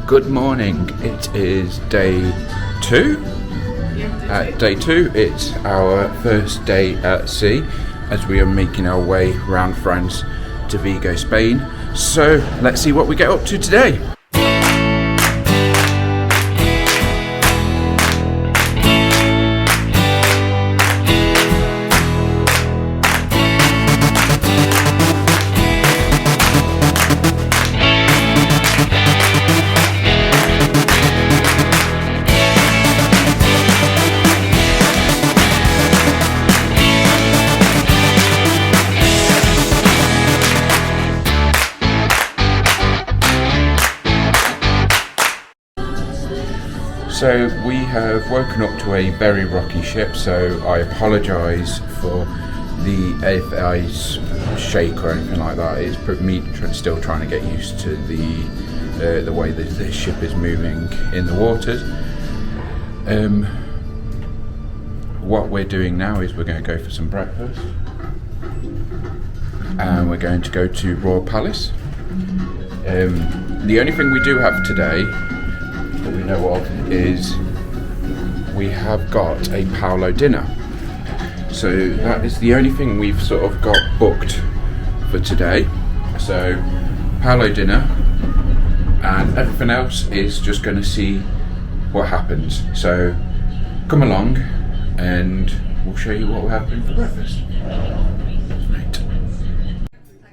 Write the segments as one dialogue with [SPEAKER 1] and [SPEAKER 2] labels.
[SPEAKER 1] Good morning. It is day 2. At day 2, it's our first day at sea as we are making our way around France to Vigo, Spain. So let's see what we get up to today. So we have woken up to a very rocky ship, so I apologise for if I shake or anything like that. It's me still trying to get used to the way that this ship is moving in the waters. What we're doing now is we're going to go for some breakfast, and we're going to go to Royal Palace. The only thing we do have today that we know of is we have got a Palo dinner. So that is the only thing we've sort of got booked for today. So Palo dinner, and everything else is just going to see what happens. So come along and we'll show you what will happen for breakfast.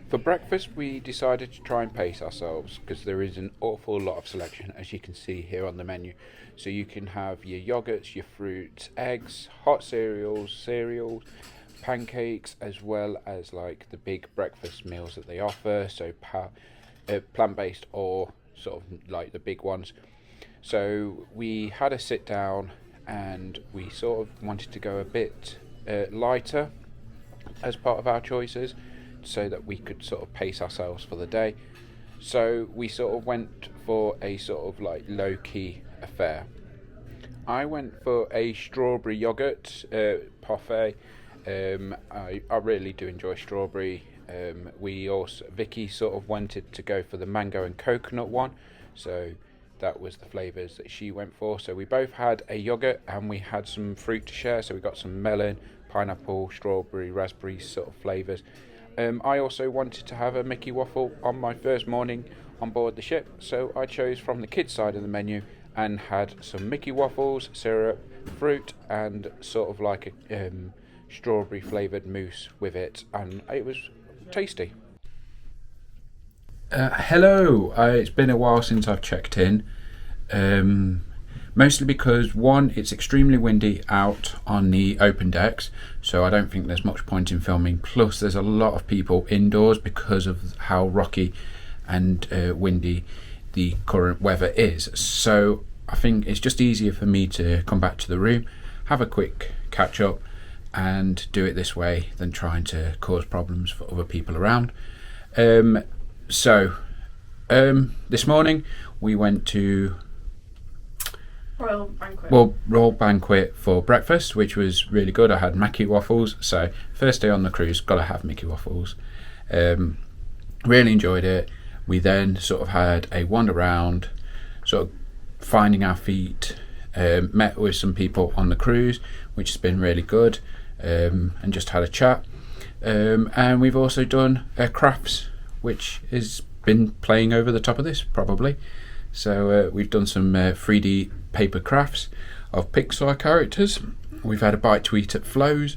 [SPEAKER 1] For breakfast, we decided to try and pace ourselves because there is an awful lot of selection, as you can see here on the menu. So you can have your yogurts, your fruits, eggs, hot cereals, pancakes, as well as like the big breakfast meals that they offer. So plant-based or sort of like the big ones. So we had a sit down and we sort of wanted to go a bit lighter as part of our choices, so that we could sort of pace ourselves for the day. So we sort of went for a sort of like low-key affair. I went for a strawberry yogurt parfait. I really do enjoy strawberry. Vicky sort of wanted to go for the mango and coconut one, so that was the flavours that she went for. So we both had a yogurt and we had some fruit to share, so we got some melon, pineapple, strawberry, raspberry sort of flavours. I also wanted to have a Mickey waffle on my first morning on board the ship, so I chose from the kids side of the menu and had some Mickey waffles, syrup, fruit, and sort of like a strawberry flavoured mousse with it, and it was tasty. Hello, it's been a while since I've checked in. Mostly because, one, it's extremely windy out on the open decks, so I don't think there's much point in filming. Plus, there's a lot of people indoors because of how rocky and windy the current weather is. So I think it's just easier for me to come back to the room, have a quick catch up, and do it this way than trying to cause problems for other people around. This morning we went to Royal Banquet for breakfast, which was really good. I had Mickey waffles, so first day on the cruise, gotta have Mickey waffles. Really enjoyed it. We then sort of had a wander around, sort of finding our feet, met with some people on the cruise, which has been really good, and just had a chat. And we've also done crafts, which has been playing over the top of this probably. So we've done some 3D paper crafts of Pixar characters. We've had a bite to eat at Flo's,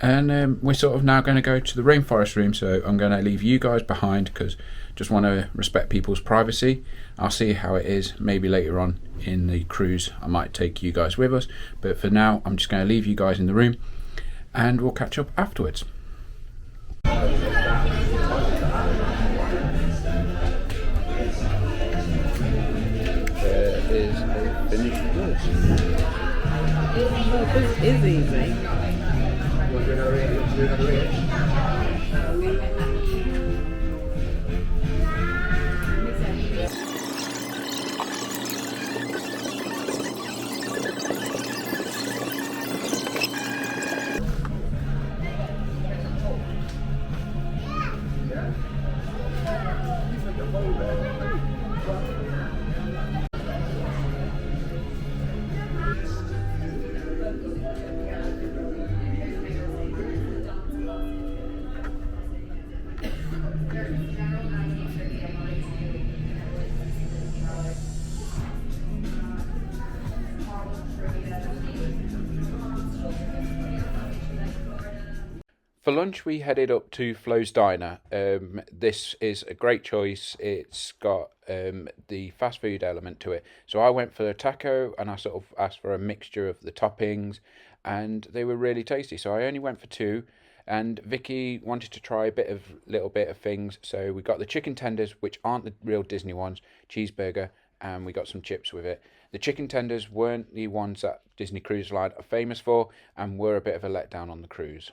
[SPEAKER 1] and we're sort of now going to go to the Rainforest Room. So I'm going to leave you guys behind because just want to respect people's privacy. I'll see how it is. Maybe later on in the cruise I might take you guys with us, but for now I'm just going to leave you guys in the room and we'll catch up afterwards.
[SPEAKER 2] This is easy.
[SPEAKER 1] For lunch, we headed up to Flo's Diner. This is a great choice. It's got the fast food element to it. So I went for a taco and I sort of asked for a mixture of the toppings, and they were really tasty. So I only went for two, and Vicky wanted to try a little bit of things. So we got the chicken tenders, which aren't the real Disney ones, cheeseburger, and we got some chips with it. The chicken tenders weren't the ones that Disney Cruise Line are famous for, and were a bit of a letdown on the cruise.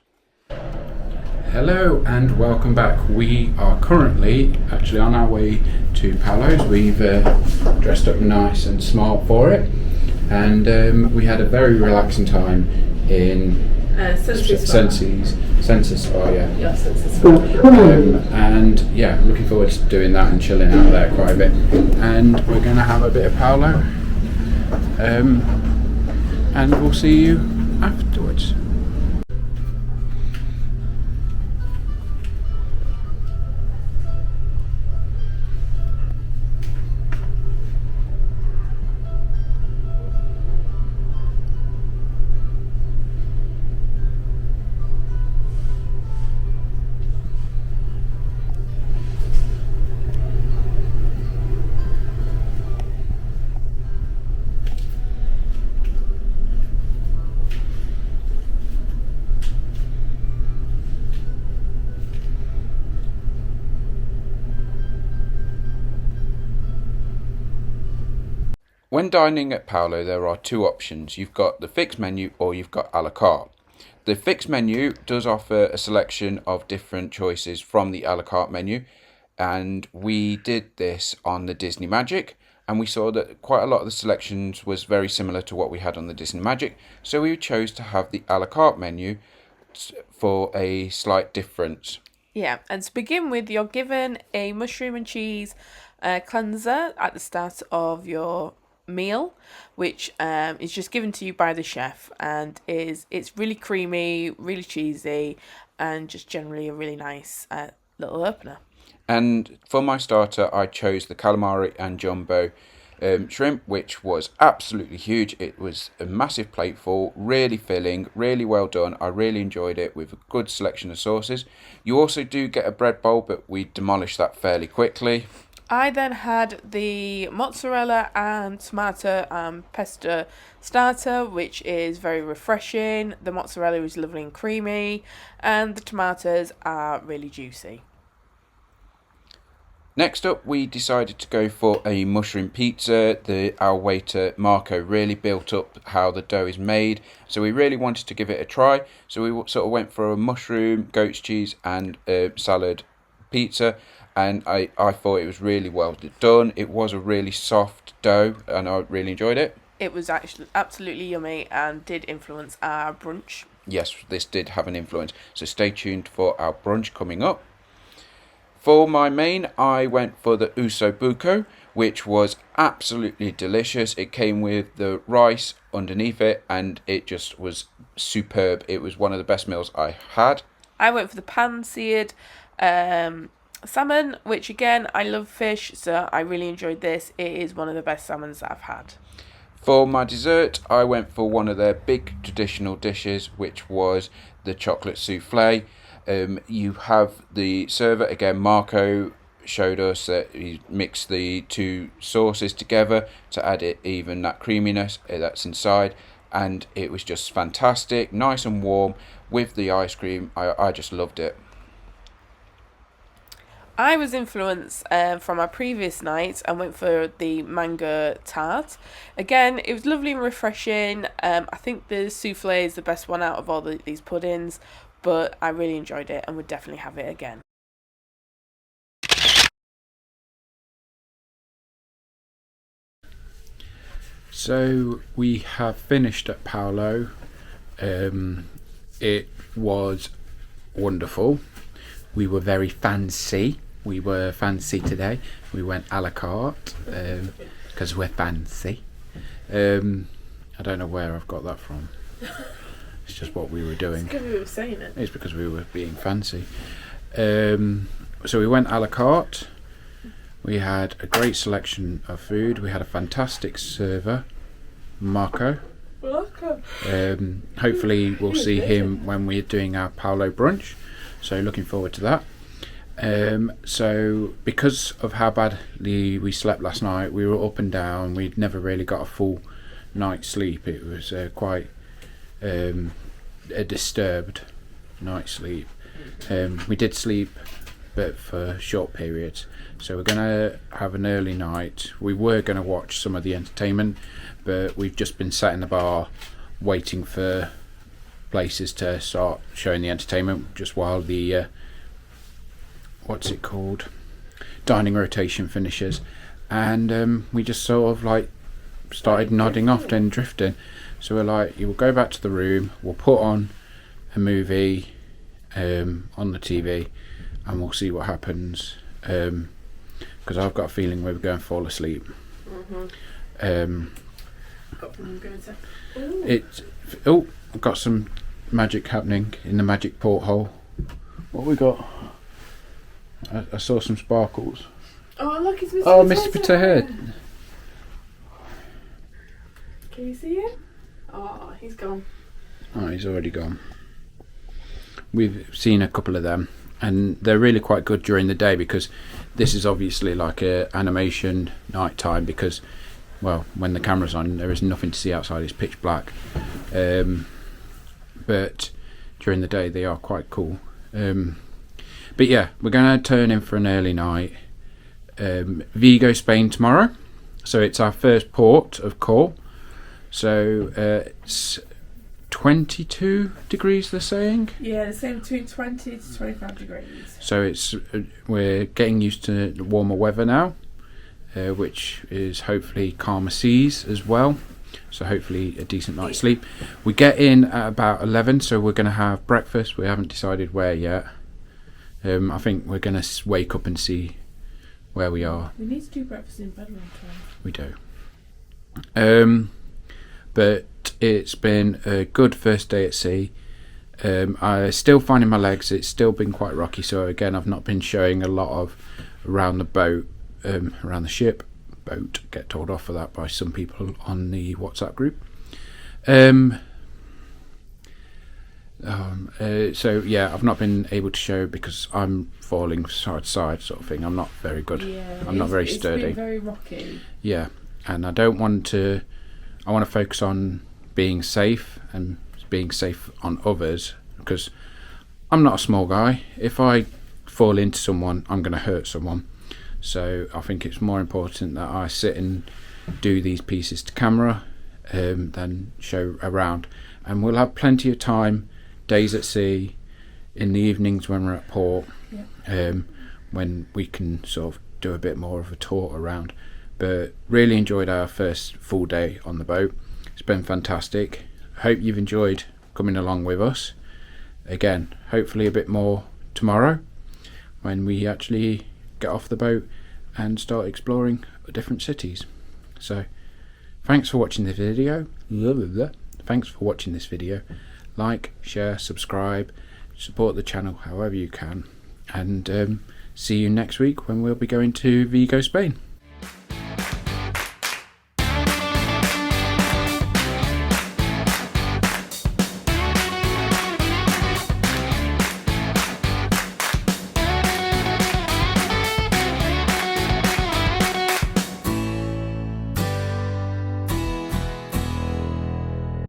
[SPEAKER 1] Hello and welcome back. We are currently actually on our way to Palo's. We've dressed up nice and smart for it, and we had a very relaxing time in Senses Spa,
[SPEAKER 2] Yeah, Senses Spa.
[SPEAKER 1] and yeah, looking forward to doing that and chilling out there quite a bit. And we're going to have a bit of Palo, and we'll see you afterwards. When dining at Palo, there are two options. You've got the fixed menu or you've got a la carte. The fixed menu does offer a selection of different choices from the a la carte menu, and we did this on the Disney Magic, and we saw that quite a lot of the selections was very similar to what we had on the Disney Magic, so we chose to have the a la carte menu for a slight difference.
[SPEAKER 2] Yeah, and to begin with, you're given a mushroom and cheese cleanser at the start of your meal, which is just given to you by the chef, and it's really creamy, really cheesy, and just generally a really nice little opener.
[SPEAKER 1] And for my starter, I chose the calamari and jumbo shrimp, which was absolutely huge. It was a massive plateful, really filling, really well done. I really enjoyed it with a good selection of sauces. You also do get a bread bowl, but we demolished that fairly quickly.
[SPEAKER 2] I then had the mozzarella and tomato and pesto starter, which is very refreshing. The mozzarella is lovely and creamy, and the tomatoes are really juicy.
[SPEAKER 1] Next up, we decided to go for a mushroom pizza. Our waiter, Marco, really built up how the dough is made, so we really wanted to give it a try. So we sort of went for a mushroom, goat's cheese and salad pizza, and I thought it was really well done. It was a really soft dough, and I really enjoyed it.
[SPEAKER 2] It was actually absolutely yummy and did influence our brunch.
[SPEAKER 1] Yes, this did have an influence, so stay tuned for our brunch coming up. For my main, I went for the uso buco, which was absolutely delicious. It came with the rice underneath it, and it just was superb. It was one of the best meals I had.
[SPEAKER 2] I went for the pan-seared salmon, which again, I love fish, so I really enjoyed this. It is one of the best salmons that I've had.
[SPEAKER 1] For my dessert, I went for one of their big traditional dishes, which was the chocolate souffle. You have the server, again, Marco showed us that he mixed the two sauces together to add it even that creaminess that's inside, and it was just fantastic, nice and warm with the ice cream. I just loved it.
[SPEAKER 2] I was influenced from our previous night and went for the mango tart. Again, it was lovely and refreshing. I think the souffle is the best one out of all these puddings, but I really enjoyed it and would definitely have it again.
[SPEAKER 1] So we have finished at Palo. It was wonderful. We were very fancy. We were fancy today. We went a la carte because we're fancy. I don't know where I've got that from. It's just what we were doing.
[SPEAKER 2] It's because we were saying it.
[SPEAKER 1] It's because we were being fancy. So we went a la carte. We had a great selection of food. We had a fantastic server, Marco.
[SPEAKER 2] What?
[SPEAKER 1] Hopefully we'll see him when we're doing our Palo brunch, so looking forward to that. So because of how badly we slept last night, we were up and down, we'd never really got a full night's sleep. It was quite a disturbed night's sleep. We did sleep, but for short periods, so we're going to have an early night. We were going to watch some of the entertainment, but we've just been sat in the bar waiting for places to start showing the entertainment, just while the what's it called, dining rotation finishes, and we just sort of like started nodding off and drifting. So we're like, you will go back to the room, we'll put on a movie on the TV, and we'll see what happens, because I've got a feeling we're going to fall asleep. I've got some magic happening in the magic porthole. What we got? I saw some sparkles.
[SPEAKER 2] Oh look, it's Mr.
[SPEAKER 1] Oh, Mr. Potato Head.
[SPEAKER 2] Can you see him? Oh, he's gone.
[SPEAKER 1] Oh, he's already gone. We've seen a couple of them, and they're really quite good during the day, because this is obviously like a animation night time, because, well, when the camera's on there is nothing to see outside, it's pitch black, but during the day they are quite cool. But yeah, we're going to turn in for an early night. Vigo, Spain tomorrow, so it's our first port of call. So it's 22 degrees, they're saying.
[SPEAKER 2] Yeah, they're saying between 20 to 25 degrees.
[SPEAKER 1] So it's we're getting used to the warmer weather now, which is hopefully calmer seas as well. So hopefully a decent night's sleep. We get in at about 11, so we're going to have breakfast. We haven't decided where yet. I think we're going to wake up and see where we are.
[SPEAKER 2] We need to do breakfast in bed one time.
[SPEAKER 1] We do. But it's been a good first day at sea. I'm still finding my legs. It's still been quite rocky. So again, I've not been showing a lot of around the boat, around the ship. Boat, get told off for that by some people on the WhatsApp group. So yeah, I've not been able to show because I'm falling side to side, sort of thing. I'm not very good.
[SPEAKER 2] Yeah,
[SPEAKER 1] I'm not very sturdy.
[SPEAKER 2] It's been very rocky.
[SPEAKER 1] Yeah, and I don't want to. I want to focus on being safe and being safe on others, because I'm not a small guy. If I fall into someone, I'm going to hurt someone. So I think it's more important that I sit and do these pieces to camera than show around. And we'll have plenty of time, days at sea, in the evenings when we're at port, when we can sort of do a bit more of a tour around. But really enjoyed our first full day on the boat. It's been fantastic. Hope you've enjoyed coming along with us. Again, hopefully a bit more tomorrow when we actually get off the boat and start exploring different cities. So thanks for watching this video. Thanks for watching this video. Like, share, subscribe, support the channel however you can, and see you next week when we'll be going to Vigo, Spain.